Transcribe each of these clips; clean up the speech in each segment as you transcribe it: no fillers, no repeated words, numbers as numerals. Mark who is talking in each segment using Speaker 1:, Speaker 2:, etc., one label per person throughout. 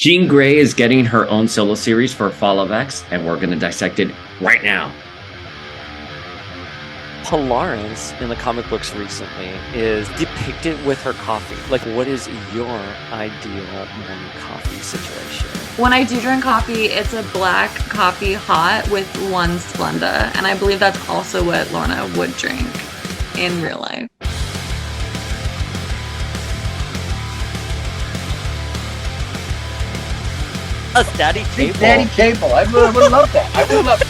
Speaker 1: Jean Grey is getting her own solo series for Fall of X, and we're going to dissect it right now.
Speaker 2: Polaris in the comic books recently is depicted with her coffee. Like, what is your ideal morning coffee situation?
Speaker 3: When I do drink coffee, it's a black coffee hot with one Splenda. And I believe that's also what Lorna would drink in real life.
Speaker 2: That's Daddy Cable.
Speaker 4: Daddy Cable. I would love that. I would love it.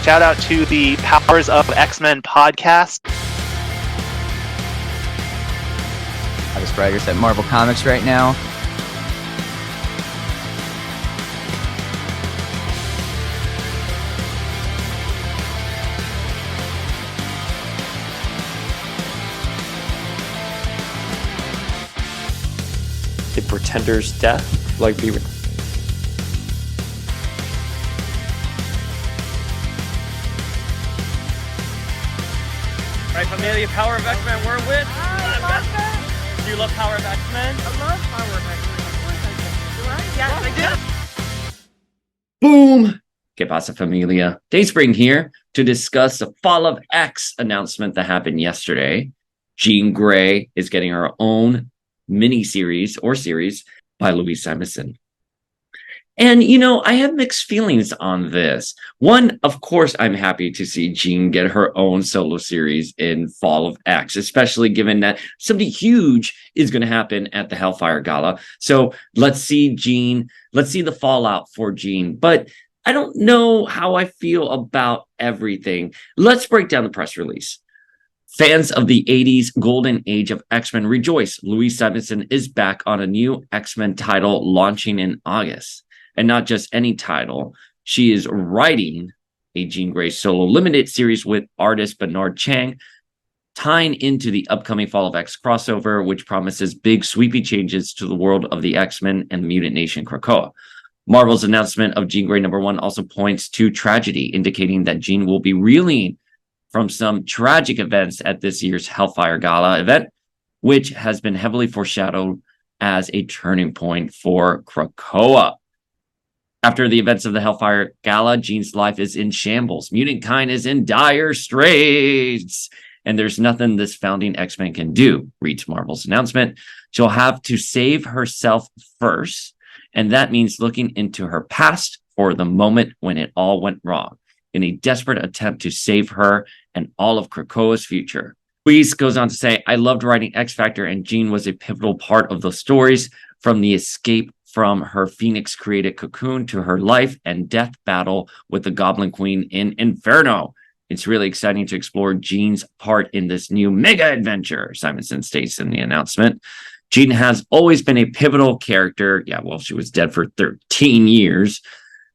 Speaker 5: Shout out to the Powers of X-Men podcast.
Speaker 6: Travis Writers at Marvel Comics right now.
Speaker 2: The Pretender's death, like be.
Speaker 7: Right, Familia, Power of X-Men, we're with. Do you love Power of X-Men?
Speaker 8: I love Power of X-Men. Of course I do. Do I? Yes, I do.
Speaker 1: Boom! Que pasa, familia? Dayspring here to discuss the Fall of X announcement that happened yesterday. Jean Grey is getting her own mini-series or series by Louise Simonson. And, you know, I have mixed feelings on this. One, of course, I'm happy to see Jean get her own solo series in Fall of X, especially given that something huge is going to happen at the Hellfire Gala. So let's see the fallout for Jean. But I don't know how I feel about everything. Let's break down the press release. Fans of the 80s golden age of X-Men rejoice. Louise Simonson is back on a new X-Men title launching in August. And not just any title. She is writing a Jean Grey solo limited series with artist Bernard Chang, tying into the upcoming Fall of X crossover, which promises big sweepy changes to the world of the X-Men and the Mutant Nation Krakoa. Marvel's announcement of Jean Grey #1 also points to tragedy, indicating that Jean will be reeling from some tragic events at this year's Hellfire Gala event, which has been heavily foreshadowed as a turning point for Krakoa. After the events of the Hellfire Gala, Jean's life is in shambles. Mutant kind is in dire straits. And there's nothing this founding X-Men can do, reads Marvel's announcement. She'll have to save herself first. And that means looking into her past for the moment when it all went wrong, in a desperate attempt to save her and all of Krakoa's future. Louise goes on to say, I loved writing X-Factor, and Jean was a pivotal part of those stories, from the escape from her Phoenix-created cocoon to her life and death battle with the Goblin Queen in Inferno. It's really exciting to explore Jean's part in this new mega adventure, Simonson states in the announcement. Jean has always been a pivotal character. Yeah, well, she was dead for 13 years,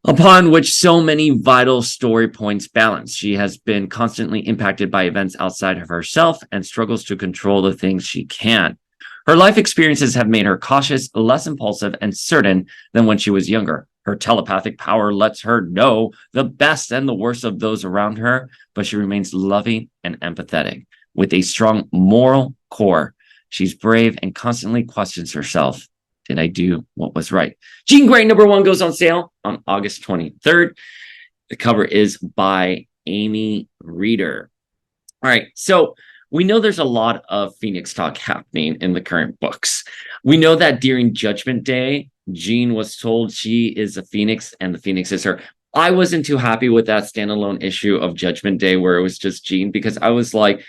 Speaker 1: upon which so many vital story points balance. She has been constantly impacted by events outside of herself and struggles to control the things she can. Her life experiences have made her cautious, less impulsive, and certain than when she was younger. Her telepathic power lets her know the best and the worst of those around her, but she remains loving and empathetic. With a strong moral core, she's brave and constantly questions herself. Did I do what was right? Jean Grey #1 goes on sale on August 23rd. The cover is by Amy Reeder. All right, so we know there's a lot of Phoenix talk happening in the current books. We know that during Judgment Day, Jean was told she is a Phoenix and the Phoenix is her. I wasn't too happy with that standalone issue of Judgment Day where it was just Jean, because I was like,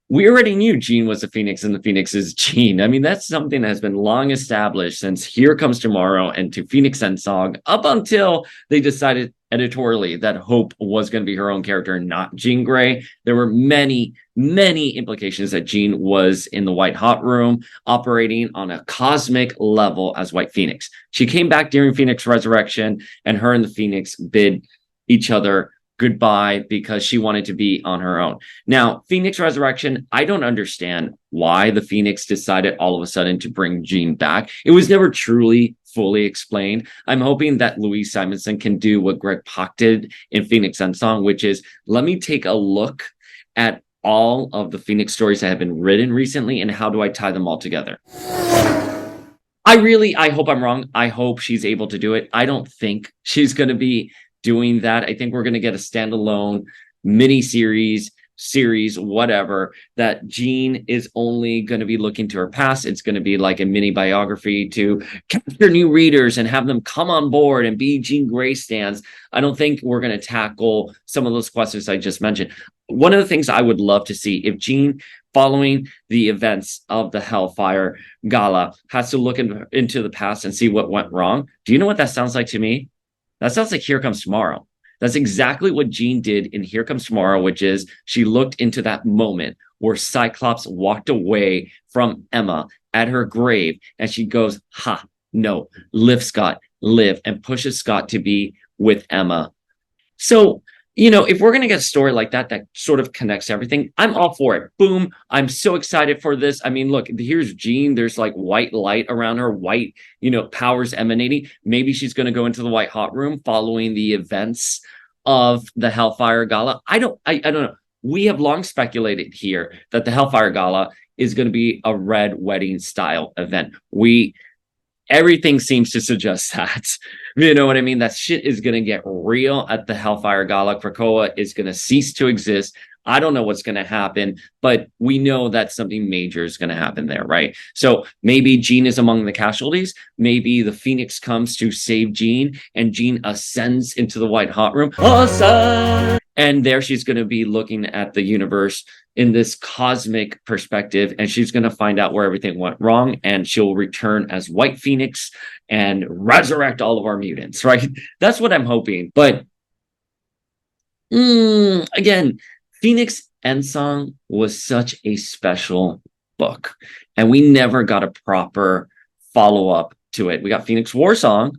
Speaker 1: we already knew Jean was a Phoenix and the Phoenix is Jean. I mean, that's something that has been long established since Here Comes Tomorrow and to Phoenix and Song, up until they decided editorially that Hope was going to be her own character, not Jean Grey. There were many implications that Jean was in the White Hot Room, operating on a cosmic level as White Phoenix. She came back during Phoenix Resurrection, and her and the Phoenix bid each other goodbye because she wanted to be on her own. Now, Phoenix Resurrection, I don't understand why the Phoenix decided all of a sudden to bring Jean back. It was never truly fully explained. I'm hoping that Louise Simonson can do what Greg Pak did in Phoenix Unsung, which is, let me take a look at all of the Phoenix stories that have been written recently, and how do I tie them all together? I hope I'm wrong. I hope she's able to do it. I don't think she's going to be doing that. I think we're going to get a standalone mini series, whatever, that Jean is only going to be looking to her past. It's going to be like a mini biography to capture new readers and have them come on board and be Jean Grey stans. I don't think we're going to tackle some of those questions I just mentioned. One of the things I would love to see, if Jean, following the events of the Hellfire Gala, has to look into the past and see what went wrong. Do you know what that sounds like to me? That sounds like Here Comes Tomorrow. That's exactly what Jean did in Here Comes Tomorrow, which is she looked into that moment where Cyclops walked away from Emma at her grave, and she goes, ha, no, live, Scott, live, and pushes Scott to be with Emma. So, you know, if we're going to get a story like that, that sort of connects everything, I'm all for it. Boom. I'm so excited for this. I mean, look, here's Jean. There's like white light around her, white, you know, powers emanating. Maybe she's going to go into the White Hot Room following the events of the Hellfire Gala. I don't know. We have long speculated here that the Hellfire Gala is going to be a red wedding style event. Everything seems to suggest that. You know what I mean? That shit is going to get real at the Hellfire Gala. Krakoa is going to cease to exist. I don't know what's going to happen, but we know that something major is going to happen there, right? So maybe Jean is among the casualties. Maybe the Phoenix comes to save Jean, and Jean ascends into the White Hot Room. Awesome! And there she's going to be looking at the universe in this cosmic perspective, and she's going to find out where everything went wrong, and she'll return as White Phoenix and resurrect all of our mutants, right? That's what I'm hoping. But again, Phoenix Endsong was such a special book, and we never got a proper follow-up to it. We got Phoenix Warsong,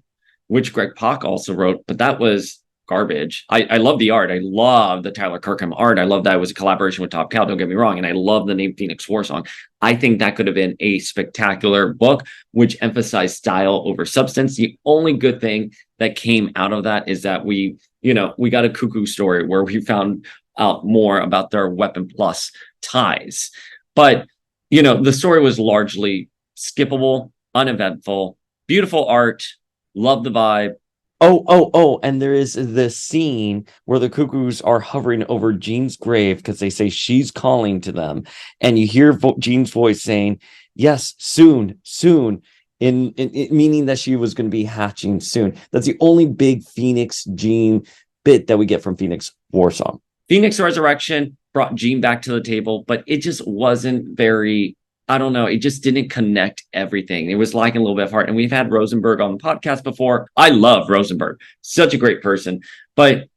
Speaker 1: which Greg Pak also wrote, but that was garbage. I love the art. I love the Tyler Kirkham art. I love that it was a collaboration with Top Cow, don't get me wrong. And I love the name Phoenix Warsong. I think that could have been a spectacular book, which emphasized style over substance. The only good thing that came out of that is that we got a Cuckoo story where we found out more about their Weapon Plus ties. But, you know, the story was largely skippable, uneventful, beautiful art, love the vibe.
Speaker 2: Oh, and there is this scene where the Cuckoos are hovering over Jean's grave because they say she's calling to them. And you hear Jean's voice saying, yes, soon, in meaning that she was going to be hatching soon. That's the only big Phoenix Jean bit that we get from Phoenix Warsong.
Speaker 1: Phoenix Resurrection brought Jean back to the table, but it just wasn't very, I don't know, it just didn't connect everything. It was lacking a little bit of heart. And we've had Rosenberg on the podcast before. I love Rosenberg, such a great person. But,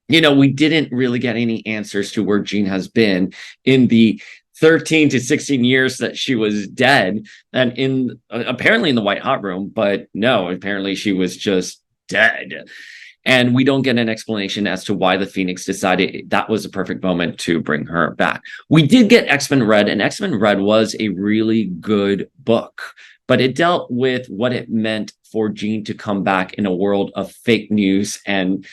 Speaker 1: you know, we didn't really get any answers to where Jean has been in the 13 to 16 years that she was dead, and apparently in the White Hot Room. But no, apparently she was just dead. And we don't get an explanation as to why the Phoenix decided that was a perfect moment to bring her back. We did get X-Men Red, and X-Men Red was a really good book, but it dealt with what it meant for Jean to come back in a world of fake news and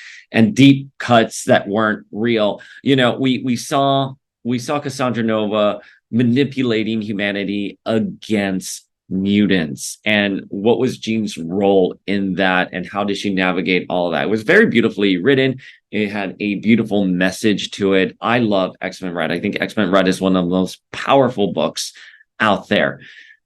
Speaker 1: deep cuts that weren't real. You know, we saw Cassandra Nova manipulating humanity against mutants, and what was Jean's role in that, and how did she navigate all of that? It was very beautifully written. It had a beautiful message to it. I love X-Men Red. I think X-Men Red is one of the most powerful books out there.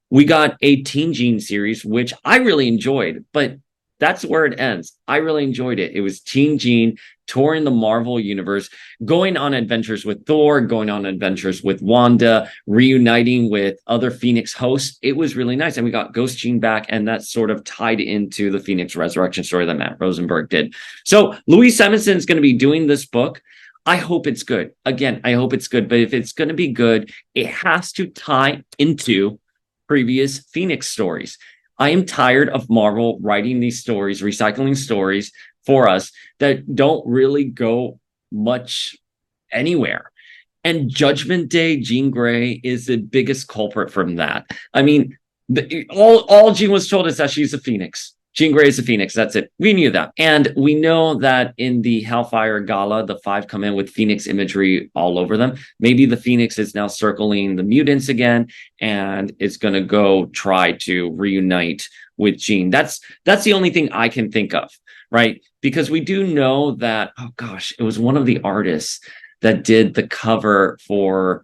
Speaker 1: We got a Teen Jean series, which I really enjoyed, but that's where it ends. I really enjoyed it. It was Teen Jean touring the Marvel universe, going on adventures with Thor, going on adventures with Wanda, reuniting with other Phoenix hosts. It was really nice. And we got Ghost Jean back, and that sort of tied into the Phoenix Resurrection story that Matt Rosenberg did. So Louise Simonson is going to be doing this book. I hope it's good. Again, I hope it's good. But if it's going to be good, it has to tie into previous Phoenix stories. I am tired of Marvel writing these stories, recycling stories for us that don't really go much anywhere. And Judgment Day, Jean Grey is the biggest culprit from that. I mean, all Jean was told is that she's a Phoenix. Jean Grey is the Phoenix. That's it. We knew that. And we know that in the Hellfire Gala, the 5 come in with Phoenix imagery all over them. Maybe the Phoenix is now circling the mutants again and is going to go try to reunite with Jean. That's the only thing I can think of, right? Because we do know that, oh gosh, it was one of the artists that did the cover for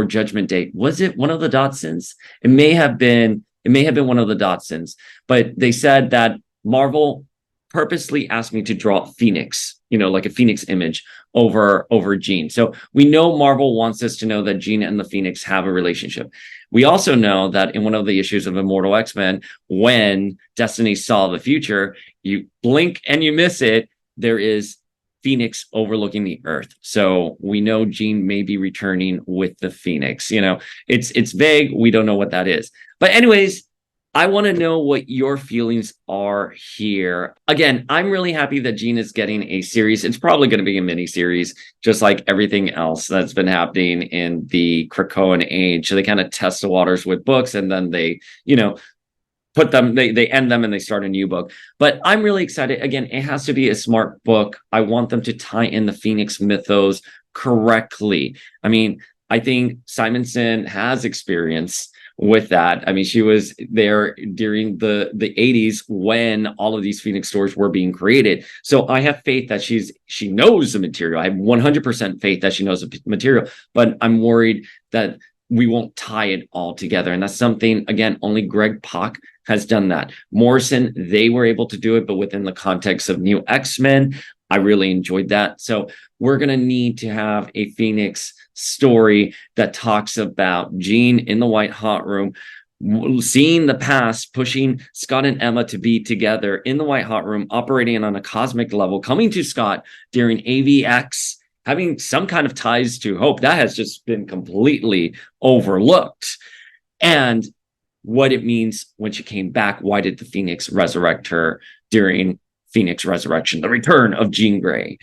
Speaker 1: Judgment Day. Was it one of the Dodsons? It may have been one of the Dodsons, but they said that Marvel purposely asked me to draw Phoenix, like a Phoenix image over Jean. So we know Marvel wants us to know that Jean and the Phoenix have a relationship. We also know that in one of the issues of Immortal X-Men, when Destiny saw the future, you blink and you miss it, there is Phoenix overlooking the Earth. So we know Jean may be returning with the Phoenix. It's vague. We don't know what that is. But anyways, I want to know what your feelings are here. Again, I'm really happy that Jean is getting a series. It's probably going to be a mini series, just like everything else that's been happening in the Krakoan age. So they kind of test the waters with books, and then they, put them, they end them and they start a new book. But I'm really excited. Again, it has to be a smart book. I want them to tie in the Phoenix mythos correctly. I mean, I think Simonson has experience with that. I mean, she was there during the 80s when all of these Phoenix stories were being created. So I have faith that she knows the material. I have 100% faith that she knows the material, but I'm worried that we won't tie it all together. And that's something, again, only Greg Pak has done that. Morrison, they were able to do it, but within the context of New X-Men. I really enjoyed that. So we're going to need to have a Phoenix story that talks about Jean in the White Hot Room, seeing the past, pushing Scott and Emma to be together in the White Hot Room, operating on a cosmic level, coming to Scott during AVX, having some kind of ties to Hope. That has just been completely overlooked. And what it means when she came back. Why did the Phoenix resurrect her during Phoenix Resurrection, the return of Jean Grey?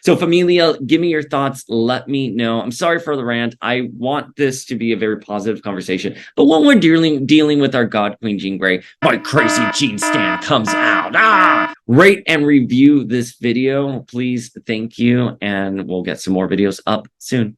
Speaker 1: So Familia, give me your thoughts. Let me know. I'm sorry for the rant. I want this to be a very positive conversation. But when we're dealing with our God Queen Jean Grey, my crazy Jean Stan comes out. Rate and review this video, please. Thank you. And we'll get some more videos up soon.